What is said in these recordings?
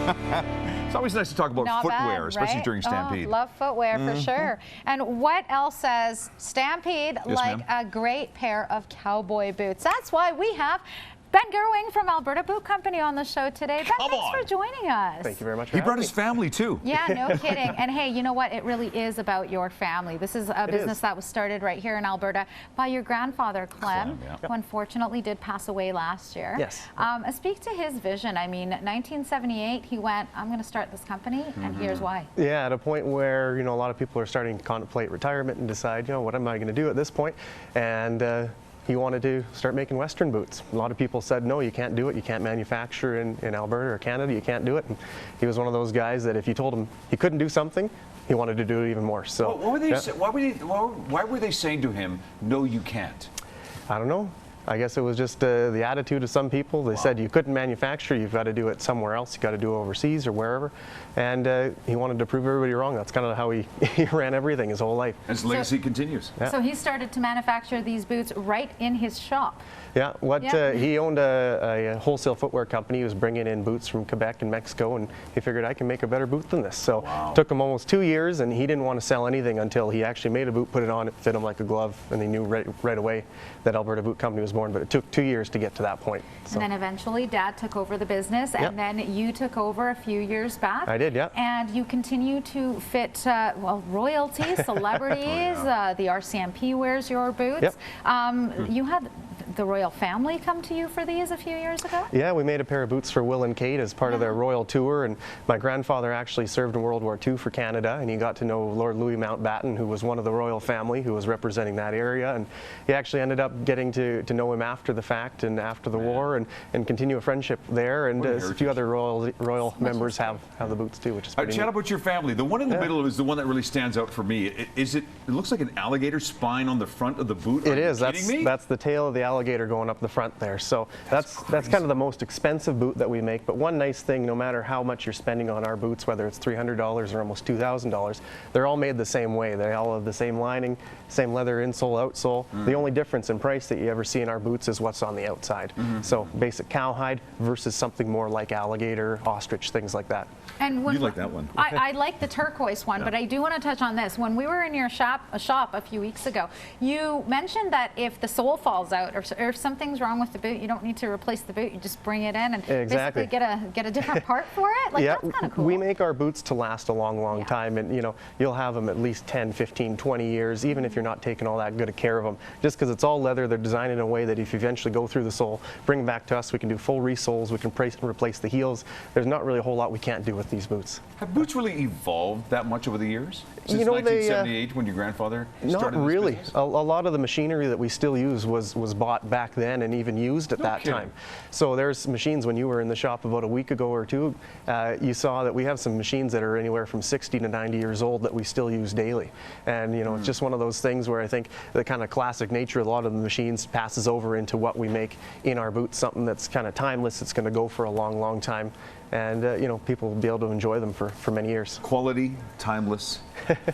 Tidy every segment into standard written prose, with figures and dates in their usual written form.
It's always nice to talk about Not footwear, bad, especially right? during Stampede. Oh, love footwear for sure. And what else says Stampede like a great pair of cowboy boots? That's why we have Ben Gerwing from Alberta Boot Company on the show today. Ben, thanks for joining us. Thank you very much. He brought his family too. Yeah, no kidding. And hey, you know what? It really is about your family. This is a business that was started right here in Alberta by your grandfather, Clem, who unfortunately did pass away last year. Yes. Speak to his vision. I mean, 1978, he went, I'm going to start this company, and here's why. Yeah, at a point where, you know, a lot of people are starting to contemplate retirement and decide, you know, what am I going to do at this point? And he wanted to start making Western boots. A lot of people said, no, you can't do it. You can't manufacture in Alberta or Canada. You can't do it. And he was one of those guys that if you told him he couldn't do something, he wanted to do it even more. So what were they why were they saying to him, no, you can't? I don't know. I guess it was just the attitude of some people. They said you couldn't manufacture, you've got to do it somewhere else, you've got to do it overseas or wherever. And he wanted to prove everybody wrong. That's kind of how he ran everything his whole life. And his legacy continues. Yeah. So he started to manufacture these boots right in his shop. Yeah, he owned a wholesale footwear company. He was bringing in boots from Quebec and Mexico, and he figured I can make a better boot than this. So it took him almost 2 years, and he didn't want to sell anything until he actually made a boot, put it on, it fit him like a glove, and he knew right away that Alberta Boot Company was born. But it took 2 years to get to that point. So. And then eventually Dad took over the business, and then you took over a few years back. I did, yeah. And you continue to fit, well, royalty, celebrities, the RCMP wears your boots. Yep. You had the royal family come to you for these a few years ago? Yeah, we made a pair of boots for Will and Kate as part of their royal tour, and my grandfather actually served in World War II for Canada, and he got to know Lord Louis Mountbatten, who was one of the royal family who was representing that area, and he actually ended up getting to know him after the fact and after the war, and continue a friendship there, and a few other royal members have the boots too, which is pretty Chat neat. about your family. The one in the middle is the one that really stands out for me. It looks like an alligator spine on the front of the boot. It is. That's the tail of the alligator going up the front there. So that's kind of the most expensive boot that we make. But one nice thing, no matter how much you're spending on our boots, whether it's $300 or almost $2,000, they're all made the same way. They all have the same lining, same leather insole, outsole. The only difference in price that you ever see in our boots is what's on the outside. So basic cowhide versus something more like alligator, ostrich, things like that. And you like that one? I like the turquoise one, but I do want to touch on this. When we were in your shop a few weeks ago, you mentioned that if the sole falls out or if something's wrong with the boot, you don't need to replace the boot. You just bring it in and basically get a different part for it. Like, that's kind of cool. We make our boots to last a long time, and you know, you'll have them at least 10, 15, 20 years, even if you're not taking all that good of care of them. Just because it's all leather, they're designed in a way that if you eventually go through the sole, bring them back to us, we can do full resoles, we can replace the heels. There's not really a whole lot we can't do with these boots. Have boots really evolved that much over the years? Since you know, 1978, when your grandfather started Not really. This a lot of the machinery that we still use was bought back then and even used at that time. So there's machines, when you were in the shop about a week ago or two, you saw that we have some machines that are anywhere from 60 to 90 years old that we still use daily. And you know, it's just one of those things where I think the kind of classic nature of a lot of the machines passes over into what we make in our boots, something that's kind of timeless, it's going to go for a long time. And you know, people will be able to enjoy them for many years. Quality, timeless,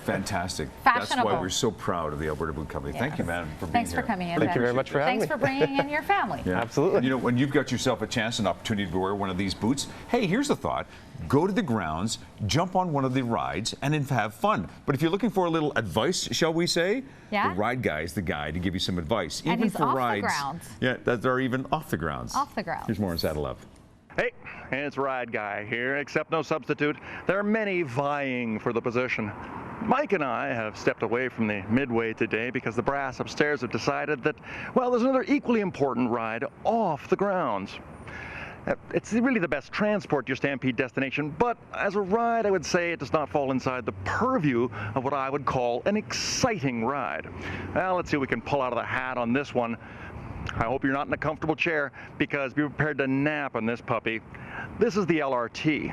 fantastic. That's why we're so proud of the Alberta Boot Company. Yes. Thank you, man, for being Thanks here. for coming in. Thank you very much for having me. Thanks for bringing in your family. Absolutely. And you know, when you've got yourself a chance, an opportunity to wear one of these boots, hey, here's a thought. Go to the grounds, jump on one of the rides, and then have fun. But if you're looking for a little advice, shall we say, the ride guy is the guy to give you some advice. And even he's for off rides, the grounds. Yeah, that are even off the grounds. Off the grounds. Here's more on Saddle Up. Hey, it's Ride Guy here, except no substitute. There are many vying for the position. Mike and I have stepped away from the midway today because the brass upstairs have decided that, well, there's another equally important ride off the grounds. It's really the best transport to your Stampede destination, but as a ride, I would say it does not fall inside the purview of what I would call an exciting ride. Well, let's see what we can pull out of the hat on this one. I hope you're not in a comfortable chair, because be prepared to nap on this puppy. This is the LRT.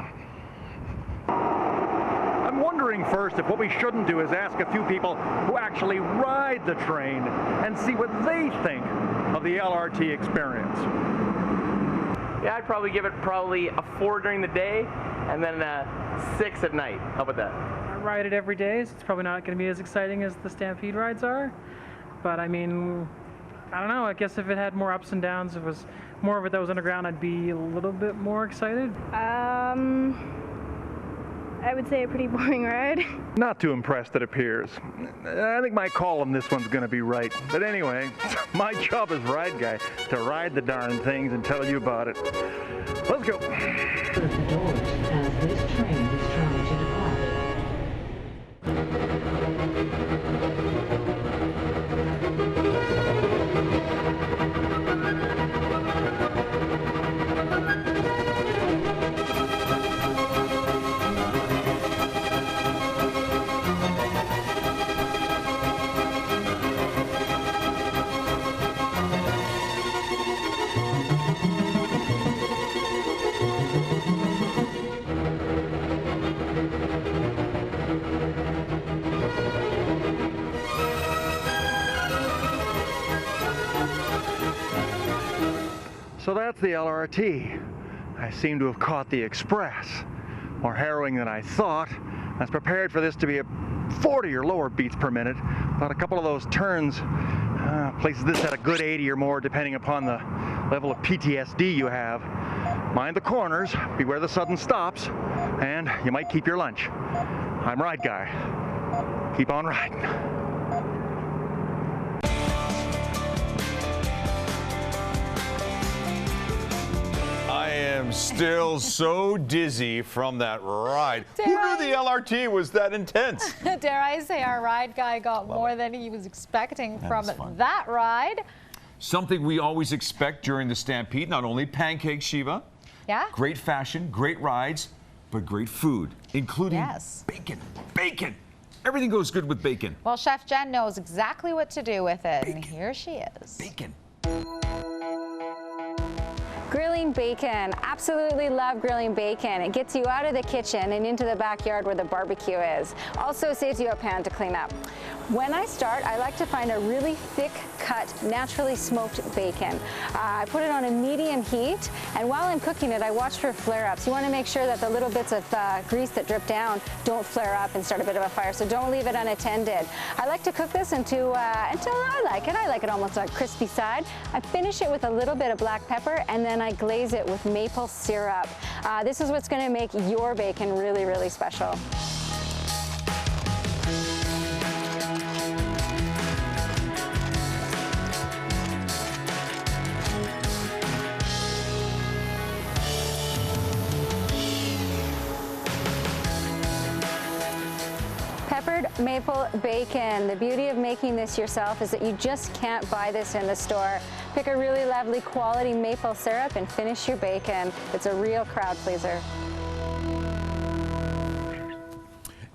I'm wondering first if what we shouldn't do is ask a few people who actually ride the train and see what they think of the LRT experience. Yeah, I'd probably give it a 4 during the day and then a 6 at night. How about that? I ride it every day, so it's probably not going to be as exciting as the Stampede rides are. But I mean, I don't know, I guess if it had more ups and downs, if it was more of it that was underground, I'd be a little bit more excited. I would say a pretty boring ride. Not too impressed, it appears. I think my call on this one's going to be right. But anyway, my job as ride guy to ride the darn things and tell you about it. Let's go. Close the doors as this train is trying to depart. So that's the LRT. I seem to have caught the express. More harrowing than I thought. I was prepared for this to be a 40 or lower beats per minute, but a couple of those turns, places this at a good 80 or more depending upon the level of PTSD you have. Mind the corners, beware the sudden stops, and you might keep your lunch. I'm Ride Guy. Keep on riding. I am still so dizzy from that ride. Who knew the LRT was that intense? Dare I say our ride guy got more than he was expecting from that ride. Something we always expect during the Stampede, not only pancakes, Shiva. Yeah. Great fashion, great rides, but great food, including bacon. Bacon! Everything goes good with bacon. Well, Chef Jen knows exactly what to do with it, and here she is. Bacon. Grilling bacon. Absolutely love grilling bacon. It gets you out of the kitchen and into the backyard where the barbecue is. Also saves you a pan to clean up. When I start, I like to find a really thick cut, naturally smoked bacon. I put it on a medium heat, and while I'm cooking it, I watch for flare-ups. You want to make sure that the little bits of grease that drip down don't flare up and start a bit of a fire, so don't leave it unattended. I like to cook this until I like it. I like it almost on a crispy side. I finish it with a little bit of black pepper, and then I glaze it with maple syrup. This is what's going to make your bacon really, really special. Peppered maple bacon. The beauty of making this yourself is that you just can't buy this in the store. Pick a really lovely quality maple syrup and finish your bacon. It's a real crowd pleaser.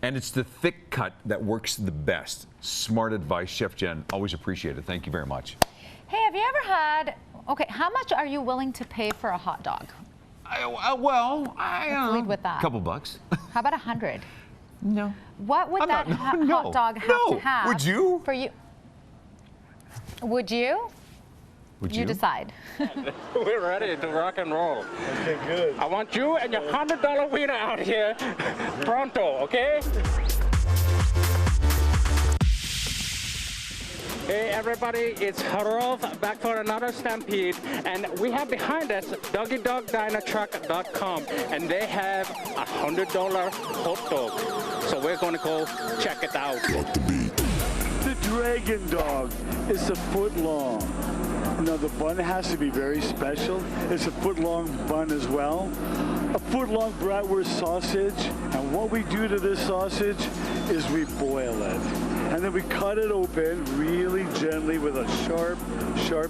And it's the thick cut that works the best. Smart advice, Chef Jen. Always appreciate it. Thank you very much. Hey, have you ever had, okay, how much are you willing to pay for a hot dog? Let's lead with that. A couple bucks. How about 100? No. What would hot dog have to have? Would you? For you? Would you? Would you? You decide. We're ready to rock and roll. Okay, good. I want you and your $100 wiener out here pronto, okay? Hey everybody, it's Harov back for another Stampede, and we have behind us doggydogdinertruck.com, and they have a $100 hot dog. So we're gonna go check it out. The Dragon Dog is a foot long. Now the bun has to be very special. It's a foot long bun as well. A foot long bratwurst sausage, and what we do to this sausage is we boil it. And then we cut it open really gently with a sharp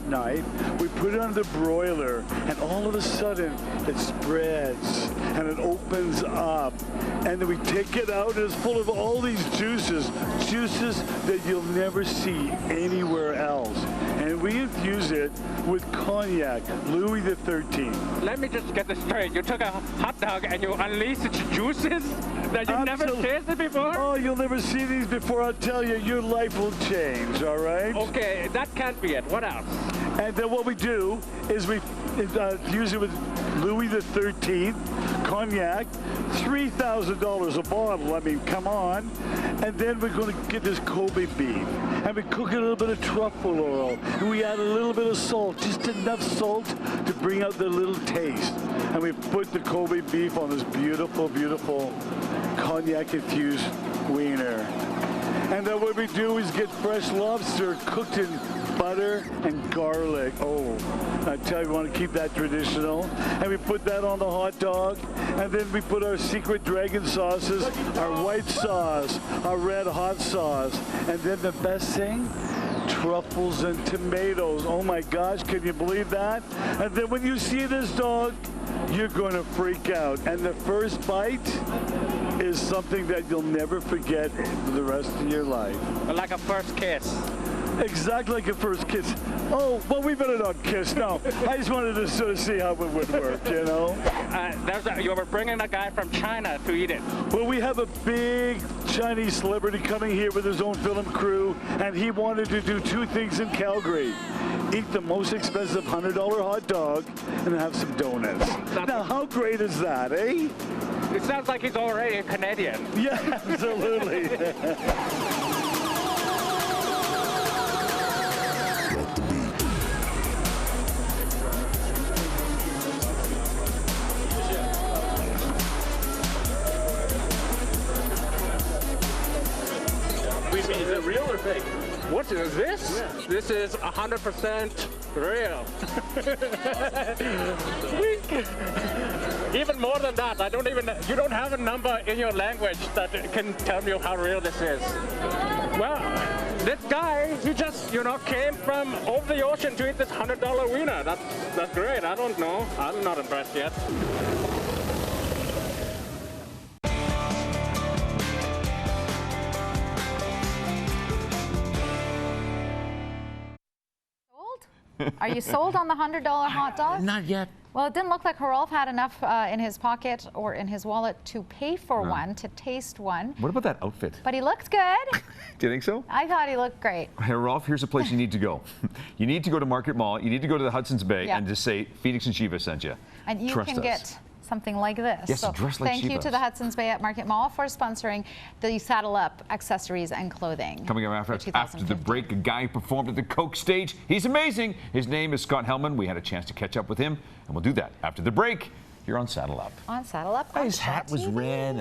knife. We put it on the broiler, and all of a sudden it spreads and it opens up. And then we take it out, and it's full of all these juices that you'll never see anywhere else. And we infuse it with cognac, Louis XIII. Let me just get this straight. You took a hot dog and you unleashed its juices that you've never tasted before? Oh, you'll never see these before. I'll tell you, your life will change, all right? Okay, that can't be it. What else? And then what we do is we use it with Louis XIII, cognac, $3,000 a bottle. I mean, come on. And then we're going to get this Kobe beef. and we cook a little bit of truffle oil, and we add a little bit of salt, just enough salt to bring out the little taste. And we put the Kobe beef on this beautiful, beautiful cognac-infused wiener. And then what we do is get fresh lobster cooked in butter and garlic. Oh, I tell you, we want to keep that traditional. And we put that on the hot dog. And then we put our secret dragon sauces, our white sauce, our red hot sauce. And then the best thing, truffles and tomatoes. Oh my gosh, can you believe that? And then when you see this dog, you're going to freak out. And the first bite is something that you'll never forget for the rest of your life. Like a first kiss. Exactly like a first kiss. Oh, well, we better not kiss. No, I just wanted to sort of see how it would work, you know? You were bringing a guy from China to eat it. Well, we have a big Chinese celebrity coming here with his own film crew, and he wanted to do two things in Calgary. Eat the most expensive $100 hot dog and have some donuts. Now, how great is that, eh? It sounds like he's already a Canadian. Yeah, absolutely. Is it real or fake? What is this? Yeah. This is 100% real. Even more than that, you don't have a number in your language that can tell me how real this is. Well, this guy, he just, came from over the ocean to eat this $100 wiener. That's great. I don't know. I'm not impressed yet. Are you sold on the $100 hot dog? Not yet. Well, it didn't look like Harolf had enough in his pocket or in his wallet to pay for one, to taste one. What about that outfit? But he looked good. Do you think so? I thought he looked great. Hey, Rolf, here's a place you need to go. You need to go to Market Mall. You need to go to the Hudson's Bay and just say, Phoenix and Shiva sent you. And you can get something like this. Yes, dress like thank you to the Hudson's Bay at Market Mall for sponsoring the Saddle Up accessories and clothing. Coming up after the break, a guy who performed at the Coke stage. He's amazing. His name is Scott Hellman. We had a chance to catch up with him, and we'll do that after the break. You're on Saddle Up. On Saddle Up. His hat was red.